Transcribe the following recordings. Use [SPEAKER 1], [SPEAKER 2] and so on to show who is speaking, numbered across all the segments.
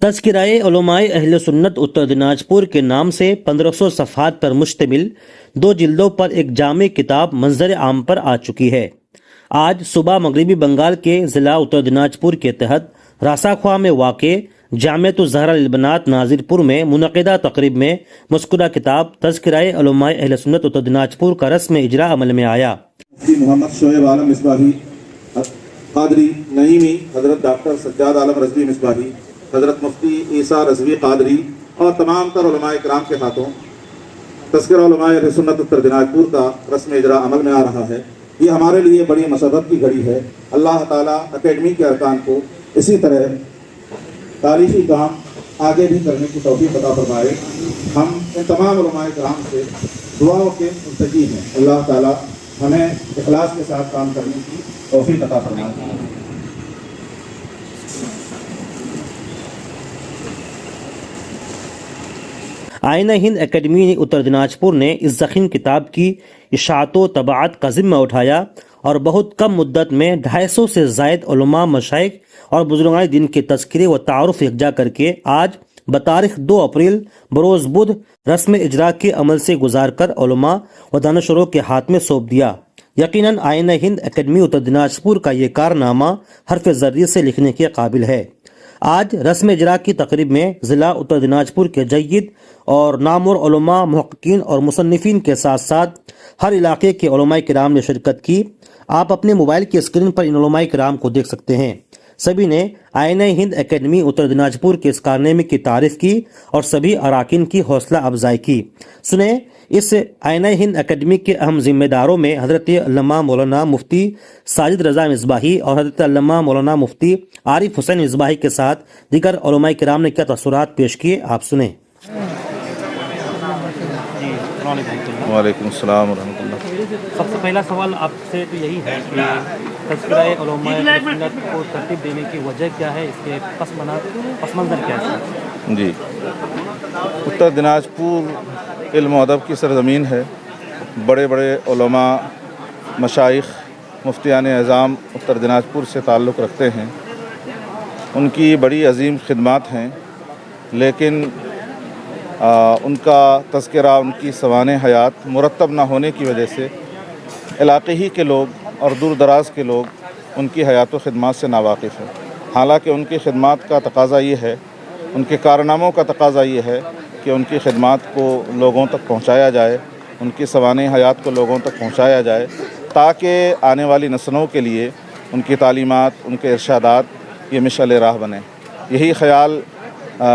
[SPEAKER 1] تذکرۂ علماء اہل سنت اتر دناجپور کے نام سے 1500 صفحات پر مشتمل 2 جلدوں پر ایک جامع کتاب منظر عام پر آ چکی ہے۔ آج صبح مغربی بنگال کے ضلع اتر دناجپور کے تحت راساخوا میں واقع جامعۃ الزہرا للبنات ناظر پور میں منعقدہ تقریب میں مذکورہ کتاب تذکرۂ علماء اہل سنت اتر دناجپور کا رسم اجرا عمل میں آیا۔
[SPEAKER 2] مفتی محمد شعیب عالم مصباحی قادری نعیمی، حضرت ڈاکٹر سجاد عالم رضوی مصباحی، حضرت مفتی عیسیٰ رضوی قادری اور تمام تر علماء کرام کے ہاتھوں تذکرہ علماء اہل سنت اتر دناجپور کا رسم اجرا عمل میں آ رہا ہے۔ یہ ہمارے لیے بڑی مسرت کی گھڑی ہے۔ اللہ تعالیٰ اکیڈمی کے ارکان کو اسی طرح تاریخی کام آگے بھی کرنے کی توفیق عطا فرمائے۔ ہم ان تمام علماء کرام سے دعاؤں کے منتظر ہیں۔ اللہ تعالیٰ ہمیں اخلاص کے ساتھ کام کرنے کی توفیق عطا فرمائے۔
[SPEAKER 1] آئینہ ہند اکیڈمی اتر دناجپور نے اس ضخیم کتاب کی اشاعت و طباعت کا ذمہ اٹھایا اور بہت کم مدت میں 250 سے زائد علماء، مشائخ اور بزرگان دین کے تذکرے و تعارف یکجا کر کے آج بتاریخ 2 اپریل بروز بدھ رسم اجرا کے عمل سے گزار کر علماء و دانشوروں کے ہاتھ میں سونپ دیا۔ یقیناً آئینہ ہند اکیڈمی اتر دناجپور کا یہ کارنامہ حرف زری سے لکھنے کے قابل ہے۔ آج رسم اجرا کی تقریب میں ضلع اتر دناجپور کے جید اور نامور علماء، محققین اور مصنفین کے ساتھ ساتھ ہر علاقے کے علماء کرام نے شرکت کی۔ آپ اپنے موبائل کی اسکرین پر ان علماء کرام کو دیکھ سکتے ہیں۔ سبھی نے آئینہ ہند اکیڈمی اتر دناجپور کے اس کارنامے کی تعریف کی اور سبھی اراکین کی حوصلہ افزائی کی۔ سنیں اس آئینہ ہند اکیڈمی کے اہم ذمہ داروں میں حضرت علامہ مولانا مفتی ساجد رضا مصباحی اور حضرت علامہ مولانا مفتی عارف حسین مصباحی کے ساتھ دیگر علماء کرام نے کیا تاثرات پیش کیے، آپ سنیں۔
[SPEAKER 3] وعلیکم السلام ورحمۃ اللہ۔
[SPEAKER 1] سب سے پہلا سوال آپ سے تو یہی ہے کہ تذکرۂ علماء سنت کو ترتیب دینے کی وجہ کیا ہے، اس کے پس منظر کیا ہے؟
[SPEAKER 3] جی، اتر دناجپور علم و ادب کی سرزمین ہے۔ بڑے بڑے علماء، مشائخ، مفتیان اعظام اتر دناجپور سے تعلق رکھتے ہیں۔ ان کی بڑی عظیم خدمات ہیں، لیکن ان کا تذکرہ، ان کی سوانح حیات مرتب نہ ہونے کی وجہ سے علاقے ہی کے لوگ اور دور دراز کے لوگ ان کی حیات و خدمات سے ناواقف ہیں۔ حالانکہ ان کی خدمات کا تقاضا یہ ہے، ان کے کارناموں کا تقاضا یہ ہے کہ ان کی خدمات کو لوگوں تک پہنچایا جائے، ان کی سوانح حیات کو لوگوں تک پہنچایا جائے، تاکہ آنے والی نسلوں کے لیے ان کی تعلیمات، ان کے ارشادات یہ مشعل راہ بنے۔ یہی خیال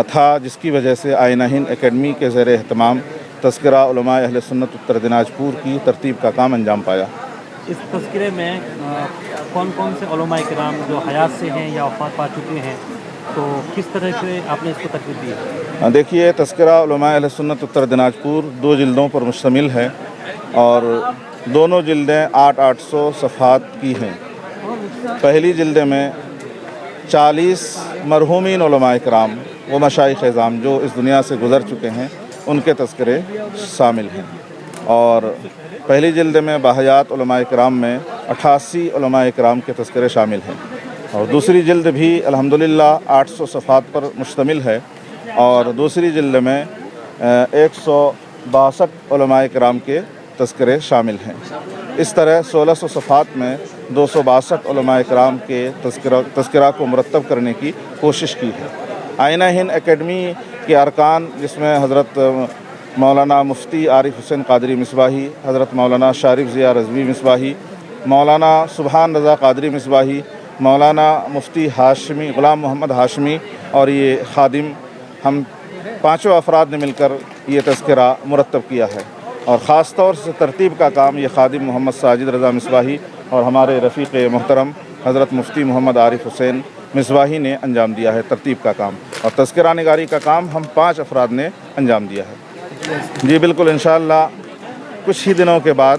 [SPEAKER 3] تھا جس کی وجہ سے آئینہ ہند اکیڈمی کے زیر اہتمام تذکرہ علماء اہل سنت اتر دناجپور کی ترتیب کا کام انجام پایا۔
[SPEAKER 1] اس تذکرے میں کون کون سے علماء کرام جو حیات سے ہیں یا وفات پا چکے ہیں، تو کس طرح سے آپ نے اس کو ترتیب دی ہے؟
[SPEAKER 3] دیکھیے، تذکرہ علماء اہل سنت اتر دناجپور 2 جلدوں پر مشتمل ہے اور دونوں جلدیں 800 صفحات کی ہیں۔ پہلی جلد میں 40 مرحومین علماء کرام و مشائخ اعظام جو اس دنیا سے گزر چکے ہیں، ان کے تذکرے شامل ہیں، اور پہلی جلد میں باحیات علماء کرام میں 88 علماء کرام کے تذکرے شامل ہیں، اور دوسری جلد بھی الحمدللہ 800 صفحات پر مشتمل ہے، اور دوسری جلد میں 162 علماء کرام کے تذکرے شامل ہیں۔ اس طرح 1600 صفحات میں 262 علماء کرام کے تذکرہ کو مرتب کرنے کی کوشش کی ہے۔ آئینہ ہند اکیڈمی کے ارکان، جس میں حضرت مولانا مفتی عارف حسین قادری مصباحی، حضرت مولانا شارف ضیاء رضوی مصباحی، مولانا سبحان رضا قادری مصباحی، مولانا مفتی ہاشمی غلام محمد ہاشمی اور یہ خادم، ہم 5 افراد نے مل کر یہ تذکرہ مرتب کیا ہے، اور خاص طور سے ترتیب کا کام یہ خادم محمد ساجد رضا مصباحی اور ہمارے رفیق محترم حضرت مفتی محمد عارف حسین مصباحی نے انجام دیا ہے ترتیب کا کام، اور تذکرہ نگاری کا کام ہم 5 افراد نے انجام دیا ہے۔ جی بالکل، انشاءاللہ کچھ ہی دنوں کے بعد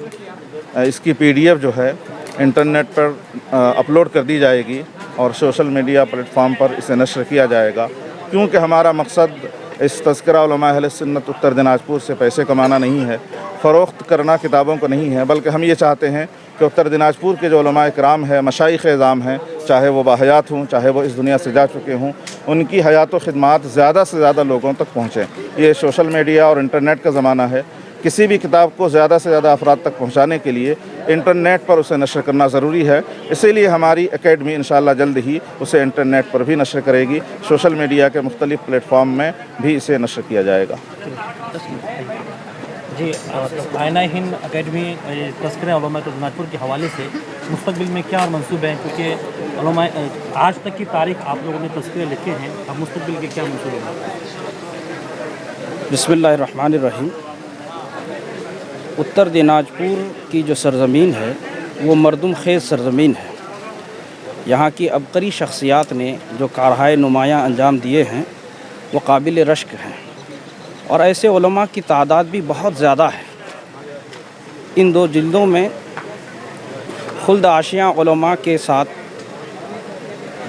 [SPEAKER 3] اس کی PDF جو ہے انٹرنیٹ پر اپلوڈ کر دی جائے گی اور سوشل میڈیا پلیٹ فارم پر اسے نشر کیا جائے گا، کیونکہ ہمارا مقصد اس تذکرہ علماء اہل سنت اتر دناجپور سے پیسے کمانا نہیں ہے، فروخت کرنا کتابوں کو نہیں ہے، بلکہ ہم یہ چاہتے ہیں کہ اتر دناجپور کے جو علماء کرام ہیں، مشائخ اعظام ہیں، چاہے وہ باحیات ہوں چاہے وہ اس دنیا سے جا چکے ہوں، ان کی حیات و خدمات زیادہ سے زیادہ لوگوں تک پہنچیں۔ یہ سوشل میڈیا اور انٹرنیٹ کا زمانہ ہے، کسی بھی کتاب کو زیادہ سے زیادہ افراد تک پہنچانے کے لیے انٹرنیٹ پر اسے نشر کرنا ضروری ہے۔ اسی لیے ہماری اکیڈمی انشاءاللہ جلد ہی اسے انٹرنیٹ پر بھی نشر کرے گی، سوشل میڈیا کے مختلف پلیٹ فارم میں بھی اسے نشر کیا جائے گا۔
[SPEAKER 1] جی، آئینہ ہند اکیڈمی تذکرہ علماء دناج پور کے حوالے سے مستقبل میں کیا منصوبے ہیں؟ کیونکہ علماء آج تک کی تاریخ آپ لوگوں نے تذکرے لکھے ہیں، اب مستقبل کے کیا منصوبے ہیں؟
[SPEAKER 4] بسم اللہ الرحمن الرحیم۔ اتر دیناج پور کی جو سرزمین ہے وہ مردم خیز سرزمین ہے۔ یہاں کی عبقری شخصیات نے جو کارہائے نمایاں انجام دیے ہیں وہ قابل رشک ہیں، اور ایسے علماء کی تعداد بھی بہت زیادہ ہے۔ ان 2 جلدوں میں خلد آشیاں علماء کے ساتھ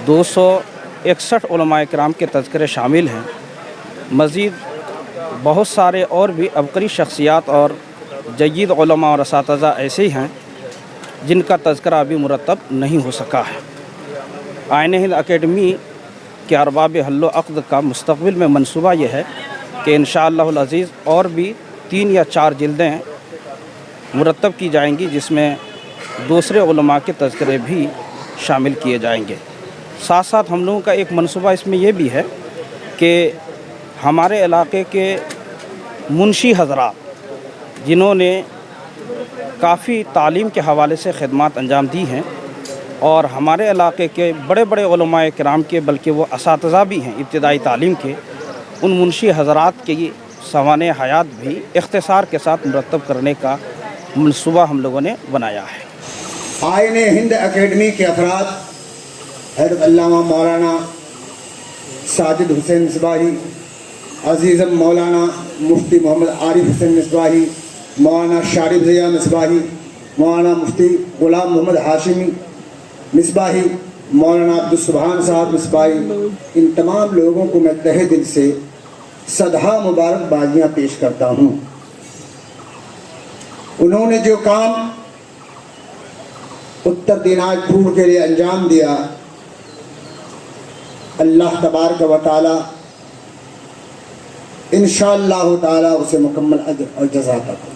[SPEAKER 4] 261 علماء کرام کے تذکرے شامل ہیں۔ مزید بہت سارے اور بھی عبقری شخصیات اور جید علماء اور اساتذہ ایسے ہیں جن کا تذکرہ ابھی مرتب نہیں ہو سکا ہے۔ آئینہ ہند اکیڈمی کے ارباب حل و عقد کا مستقبل میں منصوبہ یہ ہے کہ انشاءاللہ العزیز اور بھی 3 یا 4 جلدیں مرتب کی جائیں گی، جس میں دوسرے علماء کے تذکرے بھی شامل کیے جائیں گے۔ ساتھ ساتھ ہم لوگوں کا ایک منصوبہ اس میں یہ بھی ہے کہ ہمارے علاقے کے منشی حضرات جنہوں نے کافی تعلیم کے حوالے سے خدمات انجام دی ہیں، اور ہمارے علاقے کے بڑے بڑے علماء کرام کے بلکہ وہ اساتذہ بھی ہیں ابتدائی تعلیم کے، ان منشی حضرات کی سوانح حیات بھی اختصار کے ساتھ مرتب کرنے کا منصوبہ ہم لوگوں نے بنایا ہے۔
[SPEAKER 5] آئینہ ہند اکیڈمی کے افراد حضرت علامہ مولانا ساجد حسین مصباحی، عزیزم مولانا مفتی محمد عارف حسین مصباحی، مولانا شارف ضیاء مصباحی، مولانا مفتی غلام محمد ہاشمی مصباحی، مولانا عبدالسبحان صاحب مصباحی، ان تمام لوگوں کو میں تہہ دل سے صدہا مبارکبادیاں پیش کرتا ہوں۔ انہوں نے جو کام اتر دیناج پور کے لیے انجام دیا، اللہ تبارک و تعالی انشاءاللہ تعالی اسے مکمل اجر اور جزا عطا فرمائے۔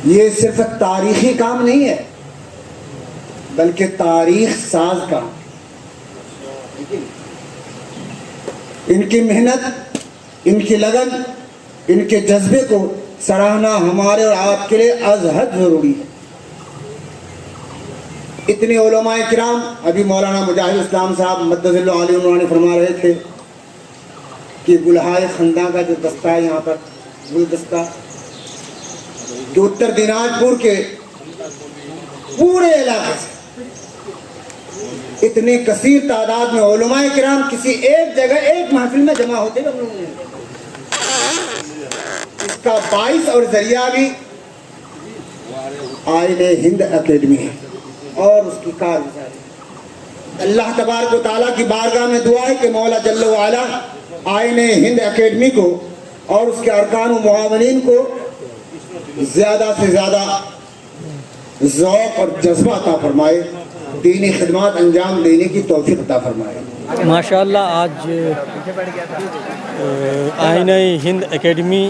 [SPEAKER 5] یہ صرف تاریخی کام نہیں ہے بلکہ تاریخ ساز کام۔ ان کی محنت، ان کی لگن، ان کے جذبے کو سراہنا ہمارے اور آپ کے لیے از حد ضروری ہے۔ اتنے علماء کرام، ابھی مولانا مجاہد اسلام صاحب مدد اللہ علیہ انہوں نے فرما رہے تھے کہ گلہائے خنداں کا جو دستہ ہے یہاں پر گلدستہ، جو اتر دیناج پور کے پورے علاقے سے اتنی کثیر تعداد میں علماء کرام کسی ایک جگہ ایک محفل میں جمع ہوتے ہیں، اس کا باعث اور ذریعہ بھی آئینہ ہند اکیڈمی ہے اور اس کی کارگزاری۔ اللہ تبارک و تعالیٰ کی بارگاہ میں دعا ہے کہ مولا جل وعلا آئینہ ہند اکیڈمی کو اور اس کے ارکان و معاونین کو زیادہ سے زیادہ ذوق اور جذبہ عطا فرمائے، دینی خدمات انجام دینے کی توفیق عطا فرمائے۔
[SPEAKER 6] ماشاءاللہ آج آئینہ ہند اکیڈمی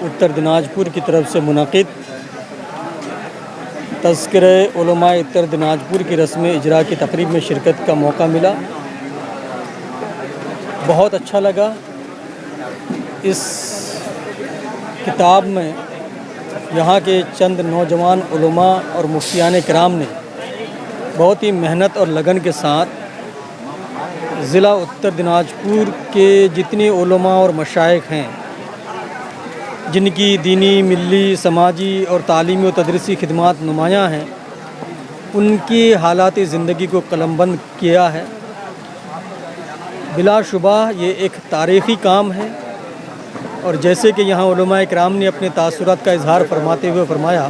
[SPEAKER 6] اتر دیناج پور کی طرف سے منعقد تذکرہ علماء اتر دیناج پور کی رسم اجرا کی تقریب میں شرکت کا موقع ملا۔ بہت اچھا لگا۔ اس کتاب میں یہاں کے چند نوجوان علماء اور مفتیان کرام نے بہت ہی محنت اور لگن کے ساتھ ضلع اتر دیناج پور کے جتنے علماء اور مشائخ ہیں جن کی دینی، ملی، سماجی اور تعلیمی و تدریسی خدمات نمایاں ہیں، ان کی حالات زندگی کو قلم بند کیا ہے۔ بلا شبہ یہ ایک تاریخی کام ہے، اور جیسے کہ یہاں علماء کرام نے اپنے تاثرات کا اظہار فرماتے ہوئے فرمایا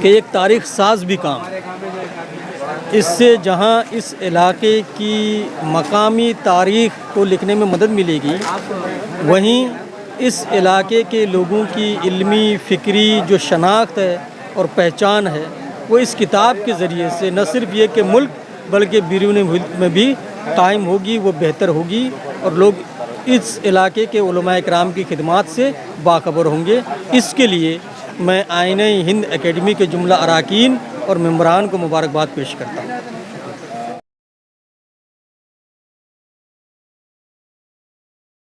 [SPEAKER 6] کہ ایک تاریخ ساز بھی کام ہے۔ اس سے جہاں اس علاقے کی مقامی تاریخ کو لکھنے میں مدد ملے گی، وہیں اس علاقے کے لوگوں کی علمی، فکری جو شناخت ہے اور پہچان ہے وہ اس کتاب کے ذریعے سے نہ صرف یہ کہ ملک بلکہ بیرون ملک میں بھی قائم ہوگی، وہ بہتر ہوگی اور لوگ اس علاقے کے علماء کرام کی خدمات سے باخبر ہوں گے۔ اس کے لیے میں آئینہ ہند اکیڈمی کے جملہ اراکین اور ممبران کو مبارکباد پیش کرتا ہوں۔